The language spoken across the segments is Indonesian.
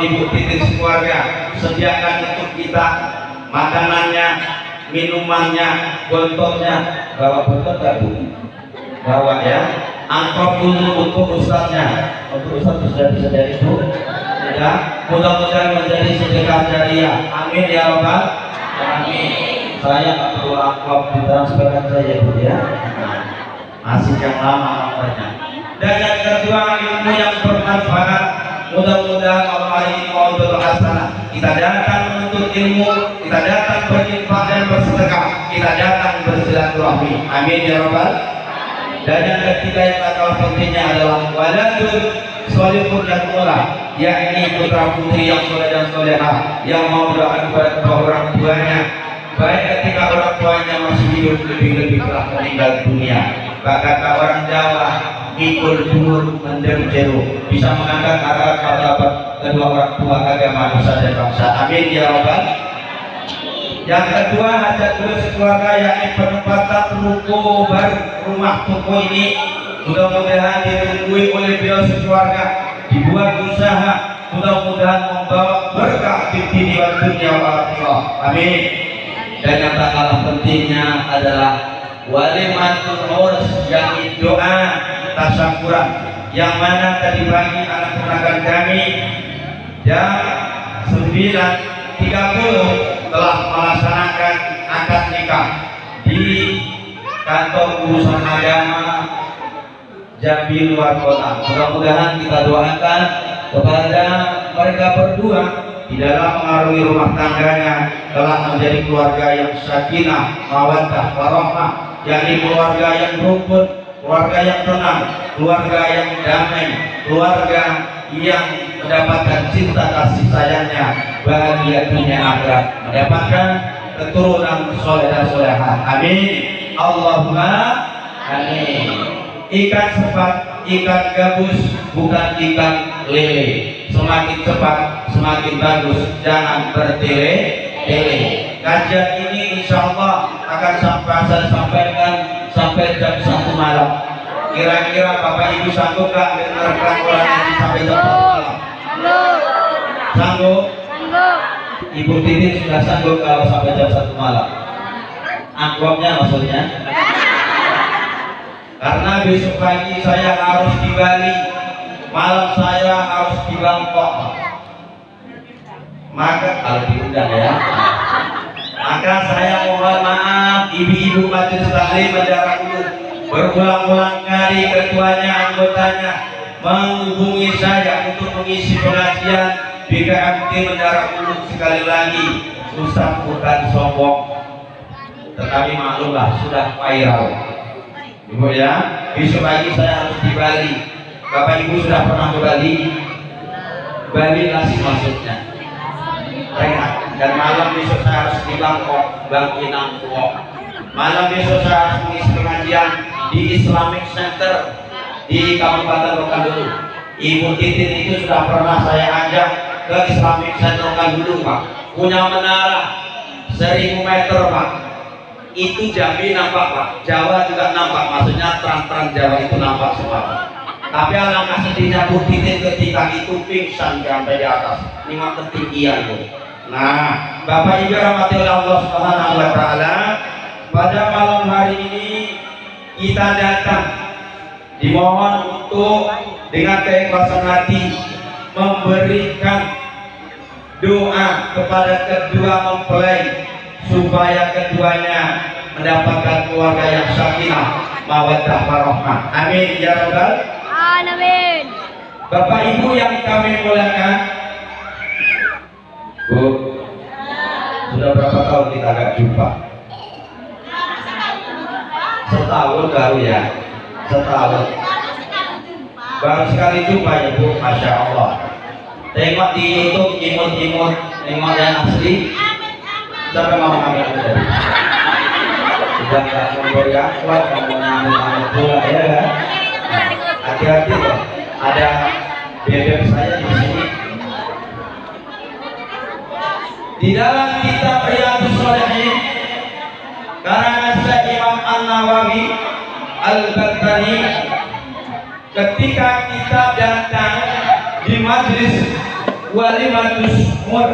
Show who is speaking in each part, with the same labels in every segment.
Speaker 1: Ibu Titin sekeluarga sediakan untuk kita makanannya, minumannya, bontolnya. Bawa bontol gak Bu? Bawa ya. Angkot dulu untuk ustadznya. Untuk ustadz sudah disediakan Bu. Ya, mudah-mudahan menjadi sedekah jariah. Amin ya Rabbal alamin. Saya nggak perlu angkot, ditransferkan saja Bu ya. Masih yang lama nomornya. Dan yang kedua, ilmu yang bermanfaat. Mudah-mudahan Allah hari ini mau berhasanah. Kita datang menuntut ilmu, kita datang berinfak dan bersedekah, kita datang bersilaturahmi. Amin ya Rabbal. Dan yang ketiga yang tak kalah pentingnya adalah waladun sholihun yang mulia, yakni putra putri yang soleh dan solehah yang mau berdoa kepada orang tuanya, baik ketika orang tuanya masih hidup, lebih telah meninggal dunia. Bahkan orang Jawa mikul dulur mendem jeru, bisa mengangkat harkat martabat kedua orang tua agama nusa dan bangsa. Amin ya Rabbal. Yang kedua, hajat dulu sekeluarga, yakni penempatan ruko baru. Rumah toko ini mudah-mudahan ditunggu oleh beliau sekeluarga, dibuat usaha, mudah-mudahan membawa berkah di dunia wa akhirah. Amin. Dan yang tak kalah pentingnya adalah walimatul urs, yakni doa tasyakuran, yang mana tadi pagi anak ponakan kami jam 9.30 telah melaksanakan akad nikah di kantor urusan agama Jambi luar kota. Mudah-mudahan kita doakan kepada mereka berdua di dalam mengarungi rumah tangganya telah menjadi keluarga yang sakinah, mawaddah, warahmah, yakni keluarga yang rukun, keluarga yang tenang, keluarga yang damai, keluarga yang mendapatkan cinta kasih sayangnya, bahagia dunia akhirat, mendapatkan keturunan soleh dan solehah. Amin. Allahumma amin. Ikan sepat, ikan gabus, bukan ikan lele. Semakin cepat, semakin bagus. Jangan bertele-tele. Kajian ini insya Allah akan saya sampaikan sampai jam 1 malam. Kira-kira Bapak Ibu sanggup gak mendengarkan Quran ini sampai jam 1 malam? Sanggup? Ibu Titin sudah sanggup kalau sampai jam 1 malam? Angkotnya maksudnya? Karena besok pagi saya harus di Bali, malam saya harus di Bangkok. Maka kalau diundang ya, maka saya mohon maaf ibu-ibu majelis taklim Menjara Ulu, berulang-ulang kali ketuanya, anggotanya menghubungi saya untuk mengisi pengajian BKMT Menjara Ulu. Sekali lagi, Ustaz bukan sombong, tetapi maklumlah sudah viral. Ibu ya, besok pagi saya harus di Bali. Bapak Ibu sudah pernah ke Bali? Bali Lasih maksudnya. Rehat. Dan malam besok saya harus di Bangkok, Bangkinang Kuok. Malam besok saya harus mengisi pengajian di Islamic Center di Kabupaten Rokanhulu. Ibu Titin itu sudah pernah saya ajak ke Islamic Center Rokanhulu, Pak. Punya menara 1000 meter, Pak. Itu Jambi nampak, Pak. Jawa juga nampak, maksudnya terang-terang Jawa itu nampak semua, Pak. Tapi alangkah sedihnya Bu Titin ketika itu pingsan sampai di atas 5 ketinggian, Bu. Nah, Bapak Ibu rahmati Allah Subhanahu wa taala, pada malam hari ini kita datang dimohon untuk dengan keikhlasan hati memberikan doa kepada kedua mempelai supaya keduanya mendapatkan keluarga yang sakinah, mawaddah, warahmah. Amin ya Rabbal alamin. Bapak Ibu yang kami muliakan, Bu, sudah berapa tahun kita gak jumpa? Setahun baru ya, setahun. Baru sekali jumpa ya Bu, Masya Allah. Tengok di YouTube, imut-imut, tengok yang asli. Siapa mau ngambil tadi? Sudah gak memberi akwat, kamu ngambil pula ya kan? Hati-hati loh, ada bebek saya di sini. Di dalam kitab Riyadhus Shalihin karangan Syekh Imam An-Nawawi Al-Battani, ketika kita datang di majlis walimatus mur,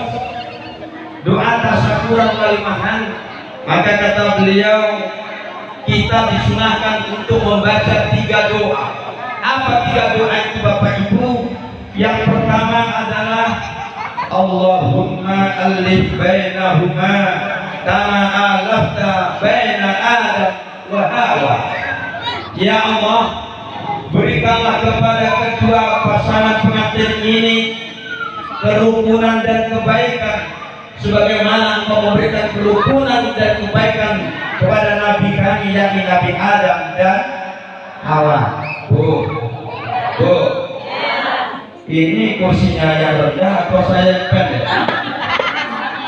Speaker 1: doa tasyakuran kalimahan. Maka kata beliau, kita disunahkan untuk membaca 3 doa. Apa 3 doa itu Bapak Ibu? Yang pertama adalah Allahumma alif bainahuma kama alafta baina Adam wa Hawa. Ya Allah, berikanlah kepada kedua pasangan pengantin ini kerukunan dan kebaikan sebagaimana Engkau memberikan kerukunan dan kebaikan kepada Nabi kami yakni Nabi Adam dan Hawa. Bu, ini kursinya yang rendah atau saya yang pendek?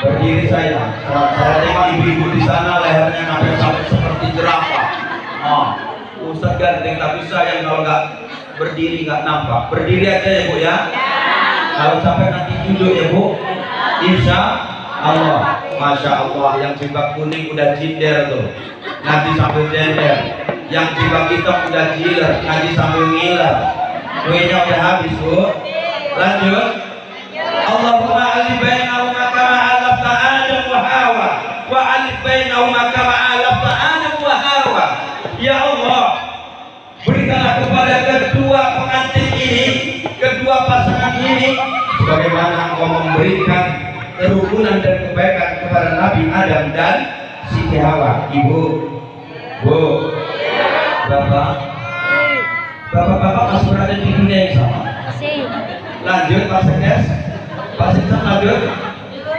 Speaker 1: Berdiri saya. Saya tengok ibu-ibu di sana lehernya sampai seperti jerapah. Ustaz ganteng tapi saya kalau nggak berdiri nggak nampak. Berdiri aja ya Bu ya. Kalau sampai nanti duduk ya Bu. Insya Allah. Masya Allah, yang jilbab kuning udah jinder tuh. Nanti sambil jender. Yang jilbab hitam udah jiler. Nanti sambil ngiler. Kuenya udah habis Bu. Lanjut. Allahumma alif bainahuma kama alafta Adam wa Hawa wa alif bainahuma kama alafta Adam wa Hawa. Ya Allah, berikanlah kepada kedua pengantin ini, kedua pasangan ini sebagaimana Engkau memberikan kerukunan dan kebaikan kepada Nabi Adam dan Siti Hawa. Ibu, Bu, Bapak masih berada di dunia yang sama. Lanjut Pak Sekdes, Pak Sekdes lanjut.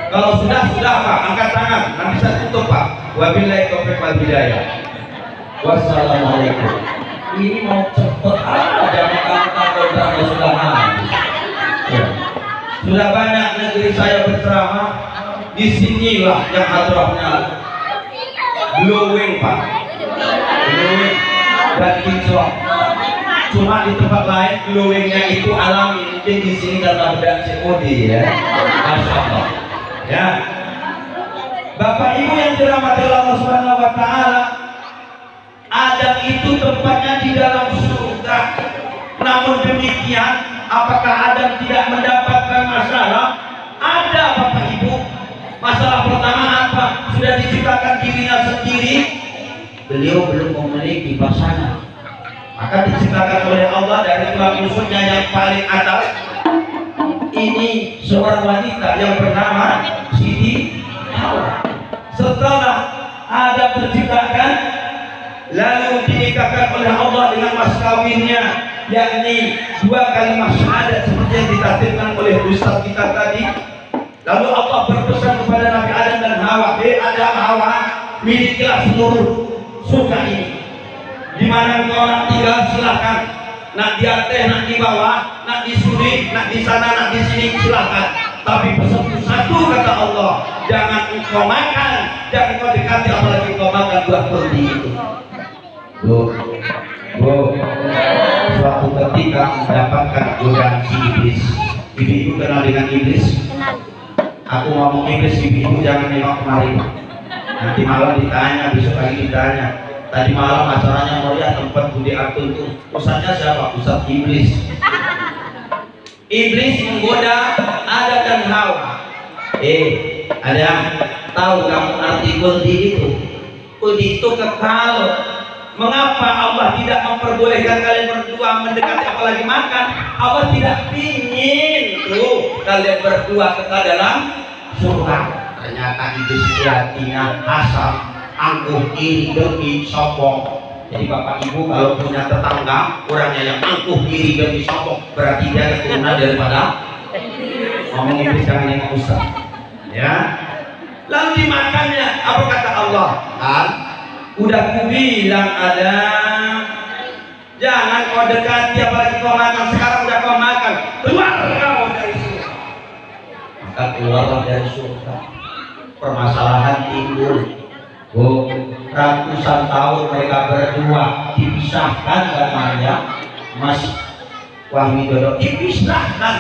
Speaker 1: Kalau sudah Pak, angkat tangan. Nanti saya tutup Pak. Wabillahi taufiq wal hidayah. Wassalamualaikum. Ini mau cepet aja makanya sudah habis. Ya. Sudah banyak negeri saya berceramah. Disinilah yang hadrahnya glowing Pak, glowing dan kinclong. Cuma di tempat lain glowingnya itu alami, mungkin di sini karena bedak COD ya. Masya Allah. Ya, Bapak Ibu yang dirahmati Allah Subhanahu Wa Taala, Adam itu tempatnya di dalam surga. Namun demikian, apakah Adam tidak mendapatkan masalah? Ada Bapak Ibu. Masalah pertama apa? Sudah diciptakan dirinya sendiri. Beliau belum memiliki pasangan. Maka diciptakan oleh Allah dari tulang rusuknya yang paling atas. Ini seorang wanita yang bernama Siti Hawa. Setelah Adam terciptakan, lalu dinikahkan oleh Allah dengan mas kawinnya, yakni 2 kalimat syahadat seperti yang ditakdirkan oleh Ustaz kita tadi. Lalu Allah berpesan kepada Nabi Adam dan Hawa, Adam, Hawa, milikilah seluruh surga ini. Di mana engkau nak tinggal silahkan. Nak di atas, nak di bawah, nak di sini, nak di sana, nak di sini silahkan. Tapi pesanku satu kata Allah, jangan engkau makan, jangan engkau dekati apalagi engkau makan buah kurdi itu. Bu, suatu ketika mendapatkan godaan si iblis. Ibu kenal dengan iblis? Aku ngomong iblis, ibu jangan nengok kemari. Nanti malam ditanya, besok lagi ditanya. Tadi malam acaranya meriah tempat Budi Atun tuh. Ustaznya siapa? Ustaz Iblis. Iblis menggoda Adam dan Hawa. Adam, tahu kamu arti kuldi itu? Kuldi itu kekal. Mengapa Allah tidak memperbolehkan kalian berdua mendekati apalagi makan? Allah tidak ingin tuh kalian berdua kekal dalam surga. Ternyata iblis itu hatinya asal, angkuh, iri, dengki, sombong. Jadi Bapak Ibu kalau punya tetangga orangnya yang angkuh, iri, dengki, sombong, berarti dia keturunan daripada ngomong iblis, jangan yang Ustaz. Ya. Lalu dimakannya, apa kata Allah? Udah kubilang ada, jangan kau dekati apalagi kau makan. Sekarang udah kau makan, keluar kau dari surga. Maka keluarlah dari surga. Permasalahan timbul. Ratusan tahun mereka berdua dipisahkan namanya Mas Wahmi Dodo, dipisahkan.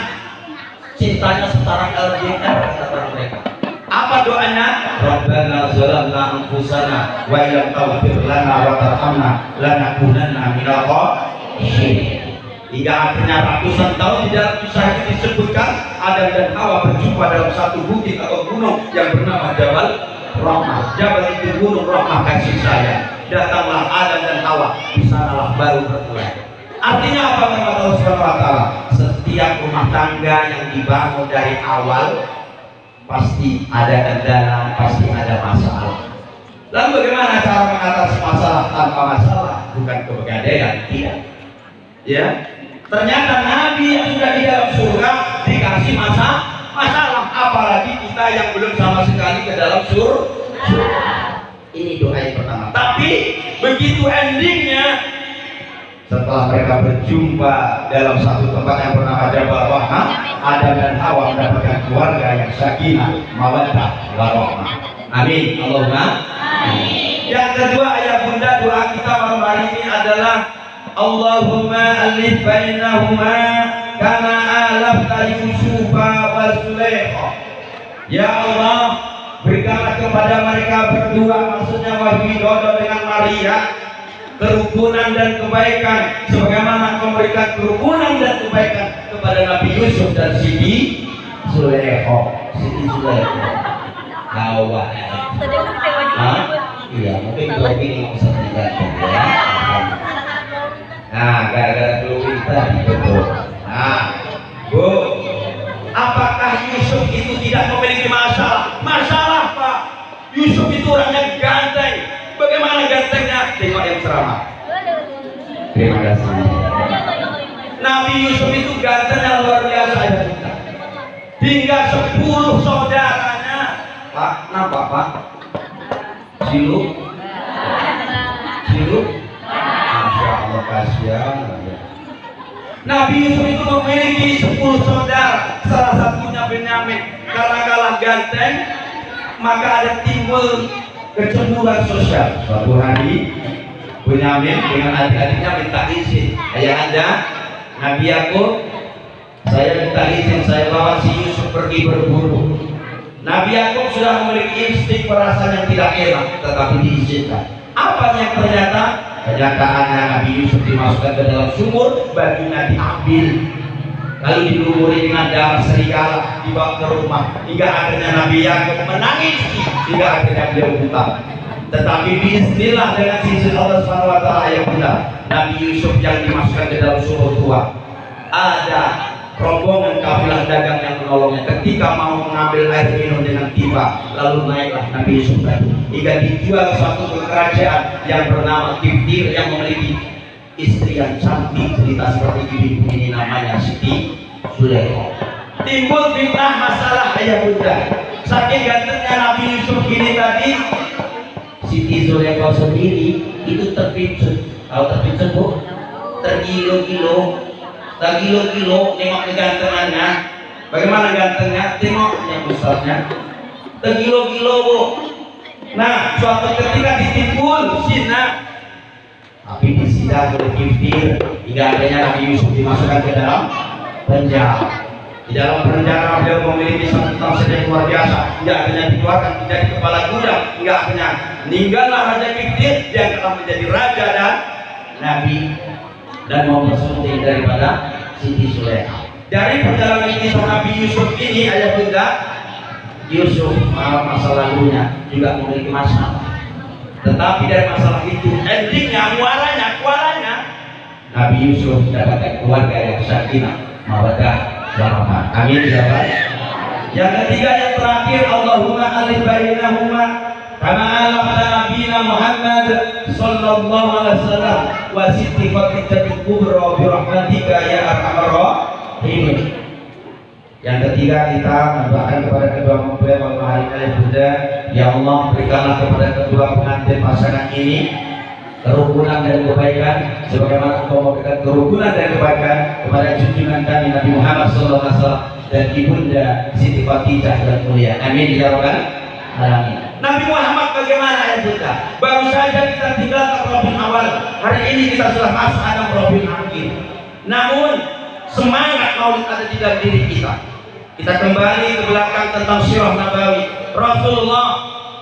Speaker 1: Cintanya setara LDR kata mereka. Apa doanya? Rabbana zalamna anfusana wa illam taghfir lana wa tarhamna lanakunanna minal khasirin. Hingga akhirnya ratusan tahun di dalam kisah itu disebutkan Adam dan Hawa berjumpa dalam satu bukit atau gunung yang bernama Jabal Rahmah. Jabal itu gunung rahmah kasih sayang. Datanglah Adam dan Hawa, di sanalah baru bermulai. Artinya apa kata Allah Subhanahu wa taala? Setiap rumah tangga yang dibangun dari awal pasti ada kendala, pasti ada masalah. Lalu bagaimana cara mengatasi masalah tanpa masalah? Bukan kebegadaian, tidak. Ya, ternyata Nabi yang sudah di dalam surga dikasih masalah, apalagi kita yang belum sama sekali ke dalam surga. Ini doa yang pertama. Tapi begitu endingnya, setelah mereka berjumpa dalam satu tempat yang bernama Jabal Rahmah, Adam dan Hawa mendapatkan keluarga yang sakinah, mawaddah, warahmah. Amin. Allahumma amin. Yang kedua, ayat bunda doa kita malam hari ini adalah Allahumma alif bainahuma kama alafta Yusufa wa Zulaikha. Ya Allah, berikanlah kepada mereka berdua, maksudnya Wahyudodo dengan Maria, kerukunan dan kebaikan sebagaimana kau memberikan kerukunan dan kebaikan kepada Nabi Yusuf dan Siti Zulaikha. Hawa. Iya, mungkin glowing bisa tergantung ya. Nah, gara-gara glowing tadi betul. Nah, Bu, apakah Yusuf itu tidak memiliki masalah? Masalah, Pak. Yusuf itu orangnya ganteng. Bagaimana gantengnya? Tengok yang ceramah. Terima kasih. Nabi Yusuf itu gantengnya luar biasa ya. Hingga 10 saudaranya. Pak, nampak Pak? Ciluk? Masya Allah, kasihan. Nabi Yusuf itu memiliki 10 saudara, salah satunya Benyamin. Karena kalah ganteng, maka ada timbul kecemburuan sosial. Suatu hari Benyamin dengan adik-adiknya minta izin, ayah anda Nabi Yakub, saya minta izin, saya bawa si Yusuf pergi berburu. Nabi Yakub sudah memiliki insting perasaan yang tidak enak, tetapi diizinkan. Apa yang ternyata? Kenyataannya Nabi Yusuf dimasukkan ke dalam sumur, bajunya diambil, lalu dilumuri dengan darah serigala, dibawa ke rumah, hingga akhirnya Nabi Yakub menangis, hingga akhirnya beliau buta. Tetapi bismillah dengan sisi Allah Subhanahu wa taala yang benar, Nabi Yusuf yang dimasukkan ke dalam sumur tua, ada rombongan kafilah dagang yang menolongnya. Ketika mau mengambil air minum dengan tiba, lalu naiklah Nabi Yusuf tadi hingga dijual suatu kerajaan yang bernama Kiftir yang memiliki istri yang cantik. Cerita seperti ini namanya Siti Zulaikha. Timbul fitnah masalah ayah bunda. Saking gantengnya Nabi Yusuf ini tadi, Siti Zulaikha sendiri itu terpicut. Tahu terpicut Bu? Tergilo-gilo nengok kegantengannya. Bagaimana gantengnya? Tengok yang besarnya. Tergilo-gilo Bu. Nah, suatu ketika ditimbul zina, tapi disidang oleh Kiftir hingga akhirnya Nabi Yusuf dimasukkan ke dalam penjara. Di dalam penjara beliau memiliki satu tafsir yang luar biasa. Hingga akhirnya dikeluarkan menjadi kepala gudang. Hingga akhirnya meninggallah Raja Kiftir yang telah menjadi raja dan nabi dan mau bersunting daripada Siti Zulaikha. Dari perjalanan kisah Nabi Yusuf ini, ayah bunda, Yusuf masa lalunya juga memiliki masalah. Tetapi dari masalah itu, endingnya, muaranya, Nabi Yusuf mendapatkan keluarga yang sakinah, mawaddah, warahmah. Amin ya Rabbal. Yang ketiga, yang terakhir, Allahumma alif bainahuma kama alafta nabiyina Muhammad sallallahu alaihi wasallam wa siti fatihati kubra bi rahmatika ya arhamar rahimin. Yang ketiga, kita mendoakan kepada kedua mempelai malam hari ini bunda, ya Allah berikanlah kepada kedua pengantin pasangan ini kerukunan dan kebaikan sebagaimana Engkau memberikan kerukunan dan kebaikan kepada junjungan kami Nabi Muhammad sallallahu alaihi wasallam dan ibunda Siti Fatijah dan mulia. Amin ya rabbal alamin. Nabi Muhammad bagaimana ya bunda? Baru saja kita tinggalkan Rabiul Awal, hari ini kita sudah masuk dalam Rabiul Akhir. Namun semangat maulid ada di dalam diri kita. Kita kembali ke belakang tentang sirah Nabawi. Rasulullah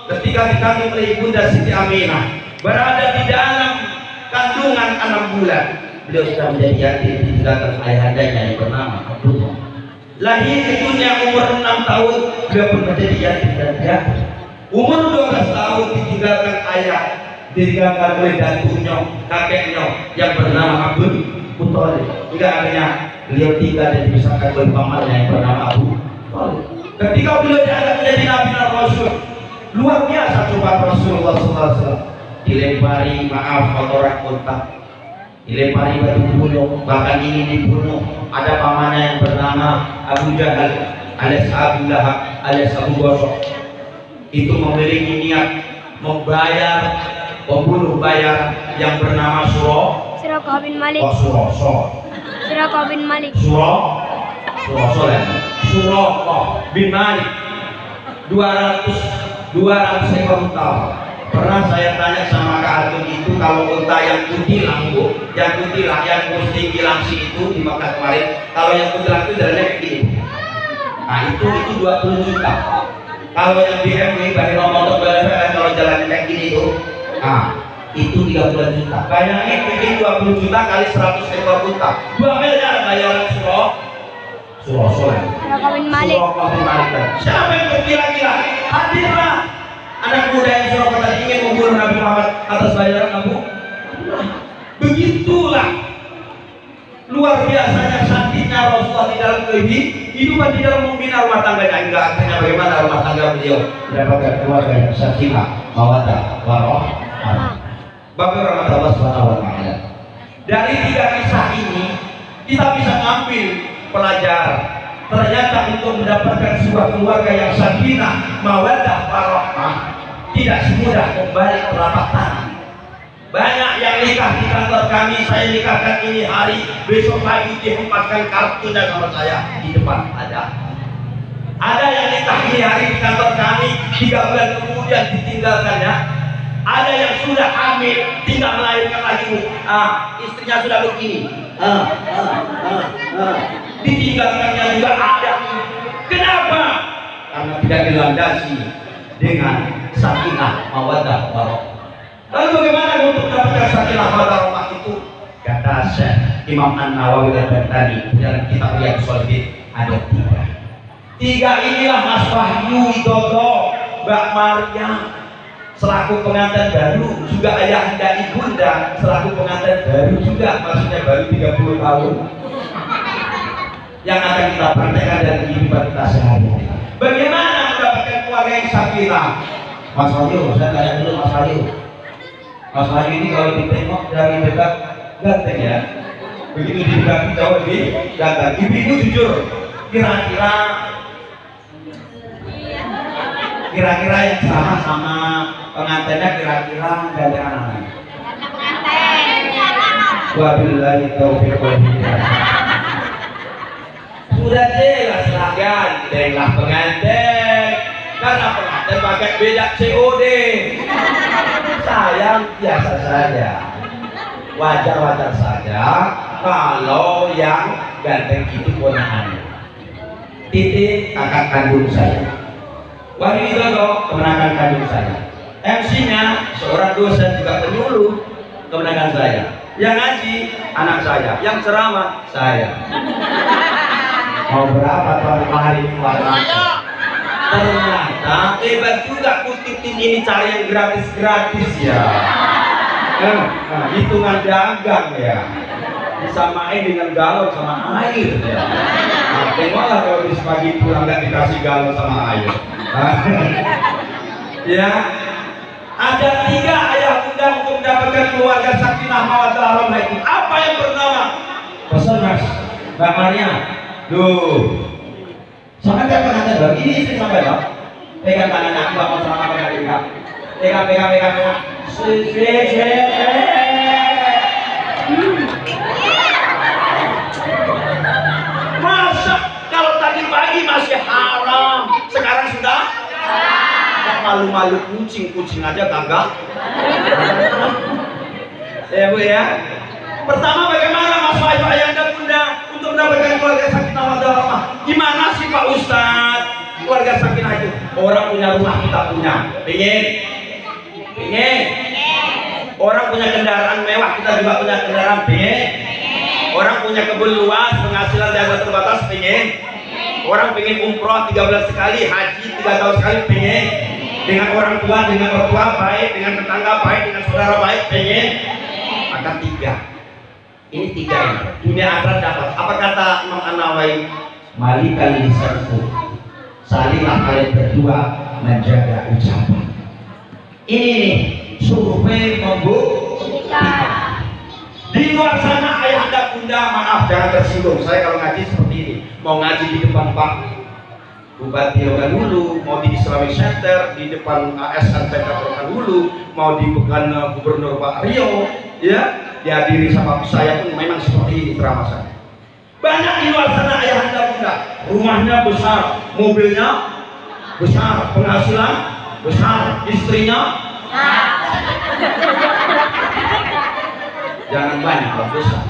Speaker 1: ketika dikandung oleh ibunda Siti Aminah, berada di dalam kandungan 6 bulan, beliau sudah menjadi yatim ditinggalkan ayahandanya yang bernama Abdullah. lahir di dunia umur 6 tahun sudah pun menjadi yatim dan piatu. Umur 12 tahun ditinggalkan ayah, ditinggalkan oleh datunya, kakeknya yang bernama Abdul Muthalib. Hingga akhirnya beliau tinggal dan dibesarkan oleh pamannya yang bernama Abu Thalib. Ketika beliau diangkat menjadi Nabi dan Rasul, luar biasa coba Rasulullah SAW. Dilempari kotoran unta, dilempari batu gunung, bahkan ingin dibunuh. Ada pamannya yang bernama Abu Jahal alias Abu Lahab alias Abu Gosok. Itu memiliki niat membayar pembunuh bayar yang bernama
Speaker 2: Suraqah bin Malik. Suraqah bin Malik.
Speaker 1: Suraqah bin Malik. 200 ekor unta. Pernah saya tanya sama Kak Agung itu, kalau unta yang kutilang Bu, yang kutilang yang mesti kilangsi itu di Makkah kemarin, kalau yang kutilang itu jalannya kayak gini. Nah itu 20 juta. Kalau yang BMW bagi motor kalau jalannya kayak gini itu, nah itu 30 juta. Bayangin bikin 20 juta kali 100 ekor unta, 2 miliar bayaran
Speaker 2: Suraqah bin Malik.
Speaker 1: Siapa yang berkira-kira? Hadirlah anak muda yang Suraqah tadi ingin membunuh Nabi Muhammad atas bayaran Abu. Begitulah luar biasanya sakitnya Rasulullah di dalam kehidupan, di dalam membina rumah tangganya, hingga akhirnya bagaimana rumah tangga beliau mendapatkan keluarga yang sakinah, mawaddah, warahmah. Bapak rahmatullah subhanahu wa ta'ala. Dari 3 kisah ini kita bisa mengambil pelajaran. Ternyata untuk mendapatkan sebuah keluarga yang sakinah, mawaddah, warahmah tidak semudah kembali telapak tangan. Banyak yang nikah di kantor kami, saya nikahkan ini hari, besok pagi dihempaskan kartunya sama saya di depan ada. Ada yang nikah ini hari di kantor kami, 3 bulan kemudian ditinggalkannya. Ada yang sudah hamil, tinggal melahirkan lagi, istrinya sudah begini, ditinggalkannya juga ada. Kenapa? Karena tidak dilandasi dengan sakinah, mawaddah, warahmah. Lalu bagaimana untuk mendapatkan sakinah, mawaddah, warahmah itu? Kata Syekh Imam An-Nawawi tadi dalam kitab Riyadhus Shalihin ada 3 inilah Mas Wahyu Widodo, Mbak Maria selaku pengantin baru, juga ayahanda ibunda selaku pengantin baru juga, maksudnya baru 30 tahun, yang akan kita praktekkan dalam kehidupan kita sehari-hari. Bagaimana mendapatkan keluarga yang sakinah? Mas Wahyu, saya tanya dulu Mas Wahyu. Mas Wahyu ini kalau ditengok dari dekat ganteng ya, begitu di dekat jauh lebih ganteng. Ibu-ibu jujur, kira-kira yang sama pengantinnya kira-kira gantengan anak. Wabillahi taufiq wal hidayah. Sudah jelas lah gantenglah pengantin, karena pengantin pakai bedak COD. Sayang biasa saja, wajar-wajar saja kalau yang ganteng itu ponakannya. Titik kakak kandung saya, Wahyu Widodo kemenakan kandung saya. MC-nya seorang dosen juga penyuluh kemenakan saya. Yang ngaji anak saya, yang ceramah saya. Mau berapa tahun hari keluarga? Ternyata hebat juga kutitin ini cari yang gratis-gratis ya. Hitungan dagang ya, disamain dengan galon sama air ya. Tengoklah kalau di pagi pulang nggak dikasih galon sama air. Ya, ada 3 ayah bunda untuk mendapatkan keluarga sakinah, mawaddah, warahmah itu. Apa yang pertama? Pesan Mas, Mbak Maria, duh, sampai kan pengantin baru ini istri sampai dong. Pegang tangan aku, Mbak mau sama pegang. Pegang. Masa kalau tadi pagi masih haram, sekarang sudah malu-malu kucing aja kagak. Ya Bu ya. Pertama, bagaimana Mas Wahyu ayahanda bunda untuk mendapatkan keluarga sakinah, mawaddah, warahmah? Gimana sih Pak Ustadz keluarga sakinah itu? Orang punya rumah kita punya, pengen. Orang punya kendaraan mewah, kita juga punya kendaraan pengen. Orang punya kebun luas, penghasilan yang terbatas, pengen. Orang pengen umroh 13 sekali, haji 3 tahun sekali pengen. Dengan orang tua, dengan mertua baik, dengan tetangga baik, dengan saudara baik pengen. Maka 3. Ini 3 ini. Dunia akhirat dapat. Apa kata Imam An-Nawawi? Malikal lisanku. Salihlah kalian berdua menjaga ucapan. Ini nih survei membuktikan. Di luar sana ayahanda bunda, maaf jangan tersinggung. Saya kalau ngaji seperti ini, mau ngaji di depan Pak Bupati Rokan Hulu, mau di Islamic Center, di depan SNPK Rokan Hulu, mau di bukan Gubernur Pak Rio, ya dihadiri sama saya pun memang seperti ini ceramah saya. Banyak di luar sana ayahanda bunda, rumahnya besar, mobilnya besar, penghasilan besar, istrinya jangan banyak, besar.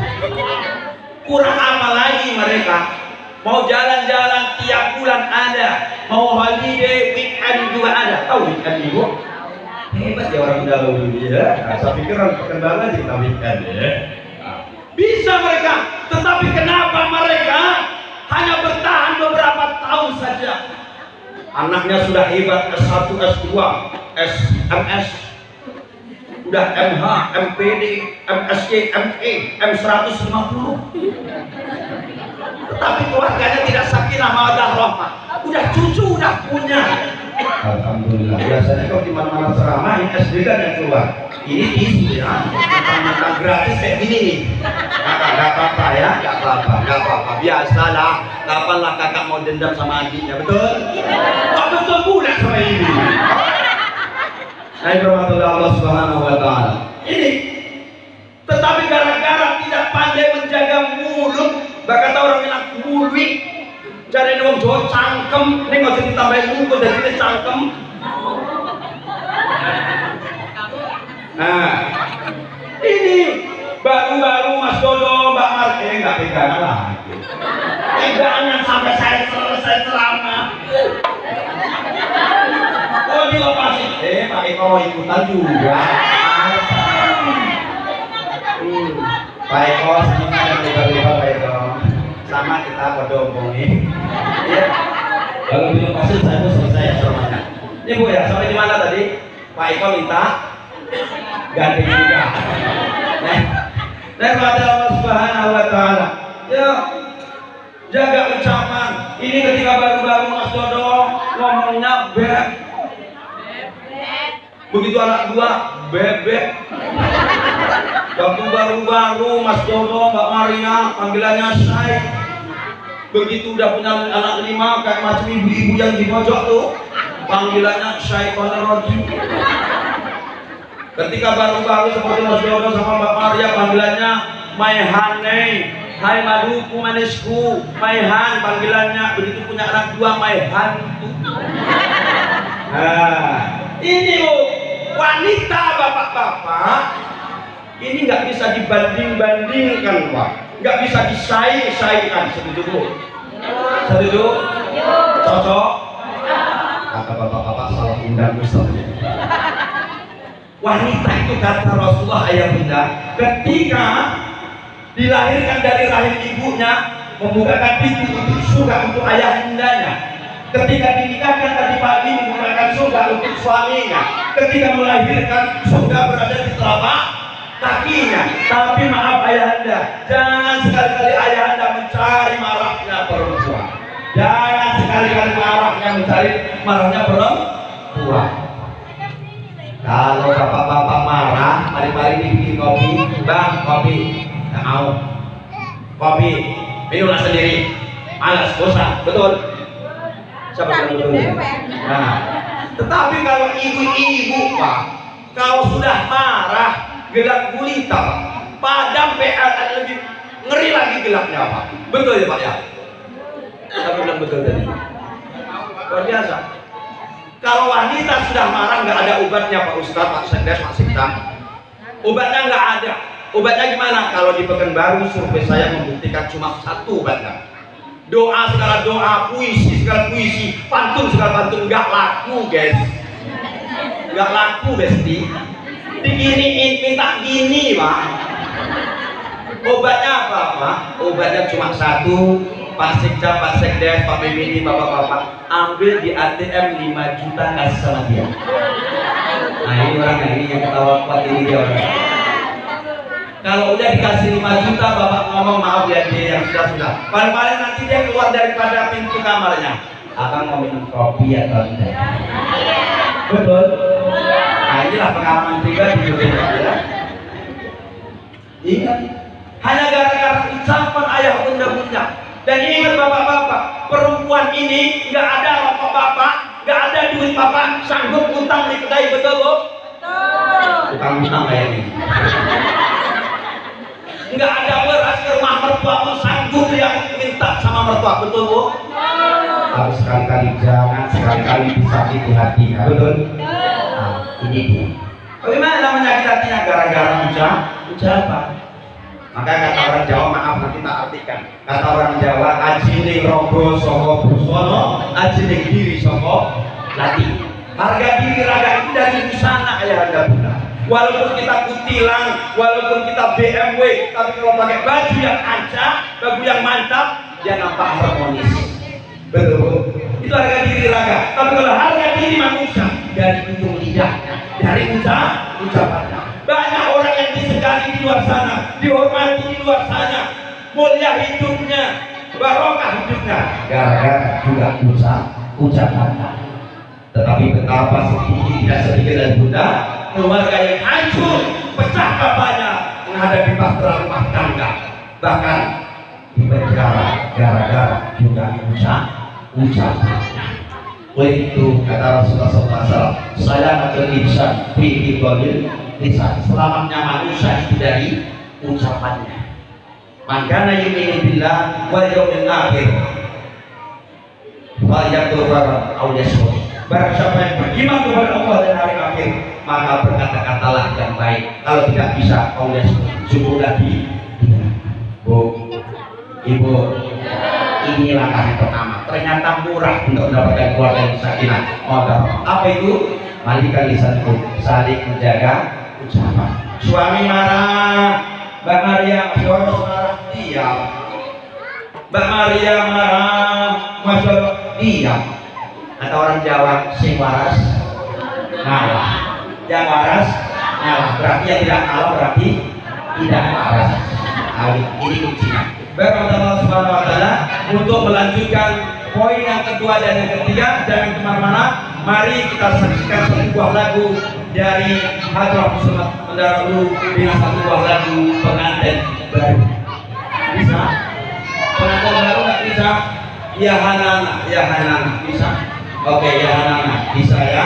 Speaker 1: Kurang apa lagi mereka? Mau jalan-jalan tiap bulan ada, mau holiday weekend juga ada. Tahu weekend ibu? Hebat ya orang dahulu ya. Saya pikir orang perkembangan aja kita weekend ya. Bisa mereka, tetapi kenapa mereka hanya bertahan beberapa tahun saja? Anaknya sudah hebat S1, S2, SMS, udah MH, MPD, MSc, ME, M150. Tetapi keluarganya tidak sakinah mawaddah rahmah. Udah cucu udah punya. Alhamdulillah. Biasanya kalau di mana-mana ceramah ini SD kan yang keluar. Ini isi ya. Makan gratis kayak gini nih. Nggak apa-apa ya, nggak apa-apa. Biasalah. Kapanlah kakak mau dendam sama adiknya, betul? Kok betul pula sama ini? Hai rahmatullah Allah Subhanahu wa taala. Ini tetapi gara-gara tidak pandai menjaga mulut, bahkan orang bilang mulut. Cari wong Jawa cangkem, ning aja ditambahin mungkul dadi cangkem. Nah, ini baru-baru Mas Dodo, Mbak Marke nggak pegangan lagi. Pegangan sampai saya selesai ceramah. Oh dilepasin, Pak Eko ikutan juga. Pak Eko semuanya yang lebar-lebar Pak Eko. Sama kita pada omongin. Ya. Kalau belum pasir saya pun selesai ceramahnya. Ini Bu ya, sampai di mana tadi? Pak Eko minta gandeng juga. Nah, pada Allah Subhanahu wa taala. Ya, jaga ucapan. Ini ketika baru-baru Mas Dodo ngomongnya beb. Begitu anak 2 bebek. Waktu baru-baru Mas Dodo, Mbak Maria panggilannya Syai. Begitu udah punya anak 5 kayak macam ibu-ibu yang di pojok tuh, panggilannya Syaitonir Rajim. Ketika baru-baru seperti Mas Dodo sama Mbak Maria panggilannya Maihane, hai maduku manisku, Maihan panggilannya. Begitu punya anak 2 Maihantu. Nah, ini Bu, wanita bapak-bapak ini nggak bisa dibanding-bandingkan Pak, nggak bisa disaing-saingkan. Setuju Bu? Setuju? Cocok? Kata bapak-bapak salah undang misalnya. Wanita itu kata Rasulullah ayah bunda, ketika dilahirkan dari rahim ibunya, membukakan pintu untuk surga untuk ayah bundanya. Ketika dinikahkan tadi pagi, membukakan surga untuk suaminya. Ketika melahirkan, surga berada di telapak kakinya. Tapi maaf ayahanda, jangan sekali-kali ayahanda mencari marahnya perempuan. Jangan sekali-kali mencari marahnya perempuan. Kalau bapak-bapak marah, mari-mari bikin kopi, bang kopi, nggak mau. Kopi, minumlah sendiri. Malas, bosan, betul. Siapa yang betul? Nah, tetapi kalau ibu-ibu Pak, kalau sudah marah, gelap gulita, padam PLN lebih ngeri lagi gelapnya Pak. Betul ya Pak ya? Siapa bilang betul tadi? Luar biasa. Kalau wanita sudah marah nggak ada obatnya Pak Ustadz, Pak Sekdes, Pak Sikta. Obatnya nggak ada. Obatnya gimana? Kalau di Pekanbaru survei saya membuktikan cuma 1 obatnya. Doa segala doa, puisi segala puisi, pantun segala pantun, nggak laku guys. Nggak laku Besti. Diginiin minta gini Pak. Obatnya apa Pak? Obatnya cuma satu. Pak Sekja, Pak Sekdes, Pak BPD, bapak-bapak, ambil di ATM 5 juta kasih sama dia. Nah ini orangnya, ini yang ketawa kuat ini dia orang. Kalau udah dikasih 5 juta, bapak ngomong maaf ya dia yang sudah. Paling-paling nanti dia keluar daripada pintu kamarnya. Abang mau minum kopi atau tidak? Betul. Nah inilah pengalaman pribadi ya. Ingat, hanya gara-gara ucapan ayah bunda-bunda. Dan ingat bapak-bapak, perempuan ini nggak ada rokok bapak, nggak ada duit bapak, sanggup utang di kedai, betul bu? Betul. Utang kayak ini. Nggak ada beras ke rumah mertua pun sanggup yang minta sama mertua, betul bu? Harus sekali-kali jangan sekali-kali disakiti hati, betul? Nah, ini dia. Bagaimana namanya hatinya gara-gara ucapan? Maka kata orang Jawa, maaf nanti tak artikan. Kata orang Jawa, ajining rogo soko busono, ajining diri soko lati. Harga diri raga itu dari busana ayah anda bunda. Walaupun kita kutilang, walaupun kita BMW, tapi kalau pakai baju yang ancak, baju yang mantap, dia nampak harmonis. Betul. Itu harga diri raga. Tapi kalau harga diri manusia dari ujung lidahnya, dari ucapannya. Banyak orang yang disegani di luar sana, dihormati di luar sana, mulia hidupnya, barokah hidupnya, gara-gara juga ucapannya. Tetapi betapa sedikit tidak sedikit dan bunda keluarga yang hancur, pecah kabarnya menghadapi bahtera rumah tangga, bahkan di penjara gara-gara juga ucapannya. Oleh itu kata Rasulullah SAW, saya akan insan fi iqalil lisan, selamatnya manusia itu dari ucapannya. Makanya yu'minu billah wal yawmil akhir wa yaquluna aw yasmut. Barang siapa yang beriman kepada Allah dan hari akhir, maka berkata-katalah yang baik. Kalau tidak bisa, aw yasmut, syukurlah di Bu, Ibu, ini langkah yang pertama. Ternyata murah untuk mendapatkan keluarga yang sakinah. Apa itu? Malika lisanku, saling menjaga ucapan. Suami marah, Mbak Maria, suami marah, diam. Mbak Maria marah, Masya Allah, diam. Kata orang Jawa, sing waras ngalah, yang waras ngalah. Berarti yang tidak ngalah berarti tidak waras. Ini kuncinya. Baik Allah Subhanahu Wa Taala untuk melanjutkan poin yang kedua dan yang ketiga, jangan kemana-mana. Mari kita saksikan satu buah lagu dari Hadrah Muslimat Pendaralu dengan satu buah lagu pengantin baru. Bisa? Pengantin baru nggak bisa? Ya Hanana, ya Hanana bisa? Oke, ya Hanana bisa ya.